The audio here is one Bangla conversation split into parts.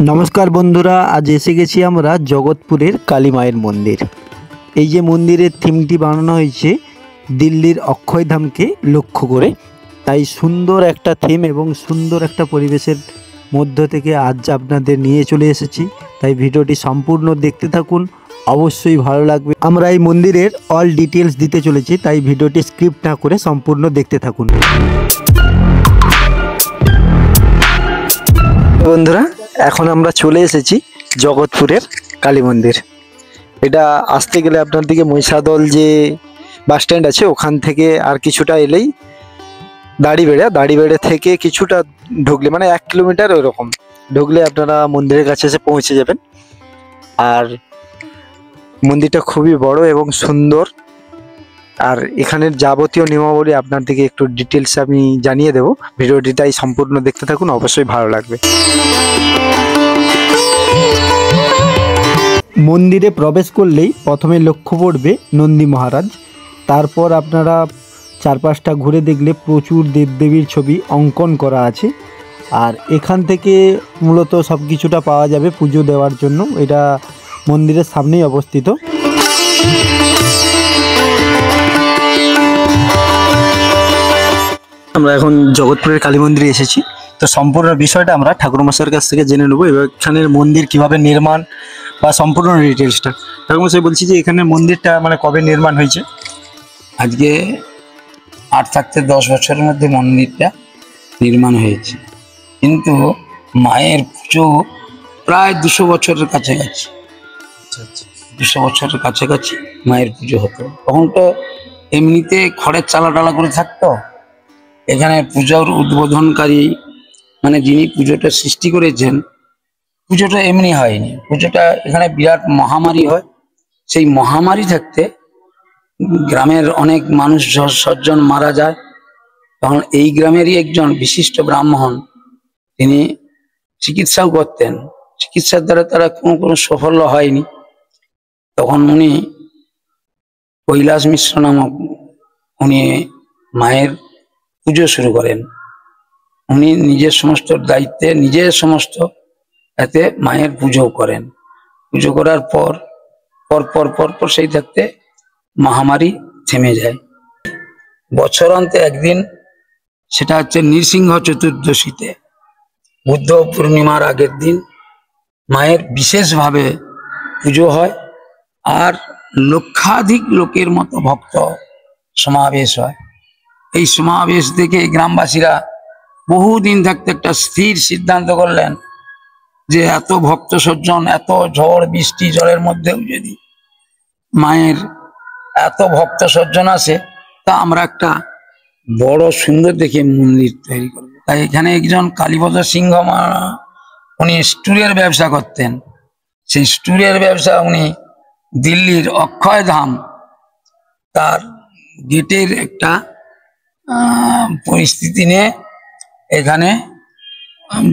নমস্কার বন্ধুরা, আজ এসে গেছি আমরা জগৎপুরের কালী মায়ের মন্দির। এই যে মন্দিরের থিমটি বানানো হয়েছে দিল্লির অক্ষয়ধামকে লক্ষ্য করে, তাই সুন্দর একটা থিম এবং সুন্দর একটা পরিবেশের মধ্য থেকে আজ আপনাদের নিয়ে চলে এসেছি। তাই ভিডিওটি সম্পূর্ণ দেখতে থাকুন, অবশ্যই ভালো লাগবে। আমরা এই মন্দিরের অল ডিটেলস দিতে চলেছি, তাই ভিডিওটি স্কিপ না করে সম্পূর্ণ দেখতে থাকুন। বন্ধুরা, এখন আমরা চলে এসেছি জগৎপুরের কালী মন্দির। এটা আসতে গেলে আপনার দিকে মহিষাদল যে বাস স্ট্যান্ড আছে ওখান থেকে আর কিছুটা এলেই দাড়িবেড়ে থেকে কিছুটা ঢুকলে মানে 1 কিলোমিটার ওইরকম ঢুকলে আপনারা মন্দিরের কাছে এসে পৌঁছে যাবেন। আর মন্দিরটা খুবই বড় এবং সুন্দর। আর এখানের যাবতীয় নিয়মাবলী আপনার দিকে একটু ডিটেলস আমি জানিয়ে দেবো। ভিডিওটি তাই সম্পূর্ণ দেখতে থাকুন, অবশ্যই ভালো লাগবে। মন্দিরে প্রবেশ করলেই প্রথমে লক্ষ্য পড়বে নন্দী মহারাজ। তারপর আপনারা চারপাশটা ঘুরে দেখলে প্রচুর দেবদেবীর ছবি অঙ্কন করা আছে। আর এখান থেকে মূলত সব কিছুটা পাওয়া যাবে পুজো দেওয়ার জন্য। এটা মন্দিরের সামনেই অবস্থিত। আমরা এখন জগৎপুরের কালী মন্দিরে এসেছি, তো সম্পূর্ণ বিষয়টা আমরা ঠাকুরমশাইয়ের কাছ থেকে জেনে নেবো। এবার এখানের মন্দির কিভাবে নির্মাণ বা সম্পূর্ণ ডিটেলসটা ঠাকুরমশাই বলছি যে এখানের মন্দিরটা মানে কবে নির্মাণ হয়েছে? আজকে 8 থেকে 10 বছরের মধ্যে মন্দিরটা নির্মাণ হয়েছে, কিন্তু মায়ের পুজো প্রায় 200 বছরের কাছাকাছি। 200 বছরের কাছাকাছি মায়ের পুজো হতো। তখন তো এমনিতে খড়ের চালা টালা করে থাকতো। এখানে পূজার উদ্বোধনকারী মানে যিনি পুজোটা সৃষ্টি করেছেন, পুজোটা এমনি হয়নি। পুজোটা এখানে বিরাট মহামারী হয়। সেই মহামারী থাকতে গ্রামের অনেক মানুষ সজ্জন মারা যায়। তখন এই গ্রামেরই একজন বিশিষ্ট ব্রাহ্মণ, তিনি চিকিৎসাও করতেন। চিকিৎসার দ্বারা তারা কোনো সাফল্য হয়নি। তখন উনি কৈলাস মিশ্র নামক উনি মায়ের পুজো শুরু করেন। উনি নিজের সমস্ত দায়িত্বে নিজের সমস্ত এতে মায়ের পুজো করেন। পুজো করার পর সেই থাকতে মহামারী থেমে যায়। বছরান্তে একদিন, সেটা হচ্ছে নৃসিংহ চতুর্দশীতে, বুদ্ধ পূর্ণিমার আগের দিন মায়ের বিশেষভাবে পুজো হয়। আর লক্ষাধিক লোকের মতো ভক্ত সমাবেশ হয়। এই সমাবেশ দেখে গ্রামবাসীরা বহুদিন থাকতে একটা স্থির সিদ্ধান্ত করলেন যে এত ভক্ত সজ্জন, এত ঝড় বৃষ্টি জলের মধ্যেও যদি মায়ের এত ভক্ত সজ্জন আসে, তা আমরা একটা বড় সুন্দর দেখে মন্দির তৈরি করবো। তাই এখানে একজন কালীপদ সিংহ উনি স্টুলের ব্যবসা করতেন। সেই স্টুলের ব্যবসা উনি দিল্লির অক্ষয়ধাম তার গেটের একটা পরিস্থিতি নিয়ে এখানে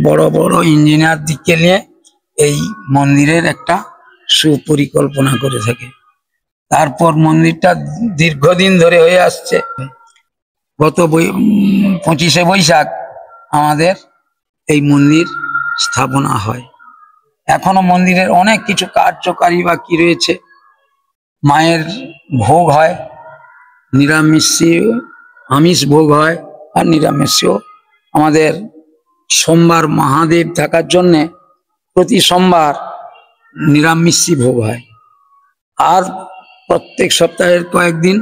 বড় বড় ইঞ্জিনিয়ার দিকে নিয়ে এই মন্দিরের একটা সুপরিকল্পনা করে থাকে। তারপর মন্দিরটা দীর্ঘদিন ধরে হয়ে আসছে। গত 25শে বৈশাখ আমাদের এই মন্দির স্থাপনা হয়। এখনো মন্দিরের অনেক কিছু কার্যকারী বাকি রয়েছে। মায়ের ভোগ হয়, আমিষ ভোগ হয় আর নিরামিষও। আমাদের সোমবার মহাদেব থাকার জন্যে প্রতি সোমবার নিরামিষই ভোগ হয়। আর প্রত্যেক সপ্তাহের কয়েকদিন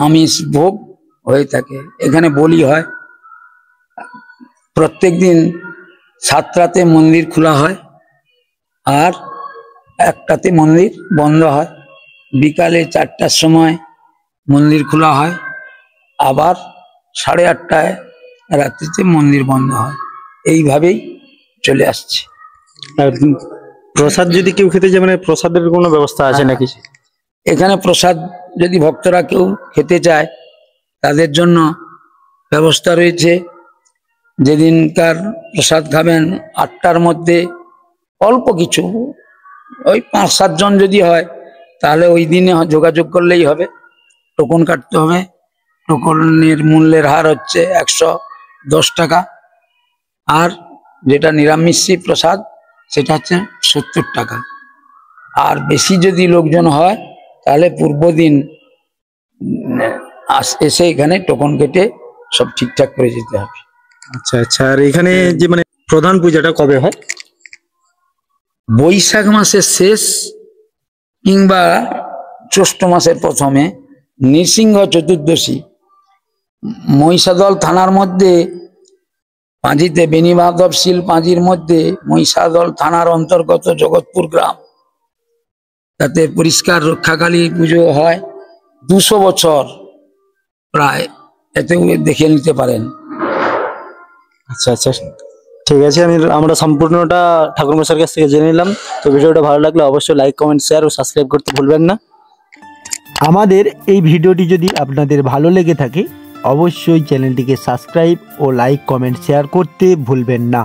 আমিষ ভোগ হয়ে থাকে। এখানে বলি হয়। প্রত্যেক দিন 7টাতে মন্দির খোলা হয় আর 1টাতে মন্দির বন্ধ হয়। বিকালে 4টার সময় মন্দির খোলা হয়, আবার 8:30টায় রাত্রিতে মন্দির বন্ধ হয়। এইভাবেই চলে আসছে। আর প্রসাদ যদি কেউ খেতে যায়, মানে প্রসাদের কোনো ব্যবস্থা আছে নাকি? এখানে প্রসাদ যদি ভক্তরা কেউ খেতে চায় তাদের জন্য ব্যবস্থা রয়েছে। যেদিনকার প্রসাদ খাবেন 8টার মধ্যে অল্প কিছু, ওই 5-7 জন যদি হয় তাহলে ওই দিনে যোগাযোগ করলেই হবে। টোকন কাটতে হবে। টোকনের মূল্যের হার হচ্ছে 110 টাকা। আর যেটা নিরামিষ প্রসাদ সেটা হচ্ছে 70 টাকা। আর বেশি যদি লোকজন হয় তাহলে পূর্বদিন এসে এখানে টোকন কেটে সব ঠিকঠাক করে যেতে হবে। আচ্ছা আচ্ছা। আর এখানে যে মানে প্রধান পূজাটা কবে হয়? বৈশাখ মাসের শেষ কিংবা জ্যৈষ্ঠ মাসের প্রথমে, নৃসিংহ চতুর্দশী। মহিষাদল থানার মধ্যে পাঁজিতে বেণীমাধব শীল পাঁজির মধ্যে মহিষাদল থানার অন্তর্গত জগৎপুর গ্রাম, তাতে পরিষ্কার রক্ষাকালী পুজো হয় 200 বছর প্রায়, এতে দেখে নিতে পারেন। আচ্ছা আচ্ছা, ঠিক আছে। আমরা সম্পূর্ণটা ঠাকুরমশাইয়ের কাছ থেকে জেনে নিলাম। তো ভিডিওটা ভালো লাগলে অবশ্যই লাইক, কমেন্ট, শেয়ার ও সাবস্ক্রাইব করতে ভুলবেন না। আমাদের এই ভিডিওটি যদি আপনাদের ভালো লেগে থাকে অবশ্যই চ্যানেলটিকে সাবস্ক্রাইব ও লাইক, কমেন্ট, শেয়ার করতে ভুলবেন না।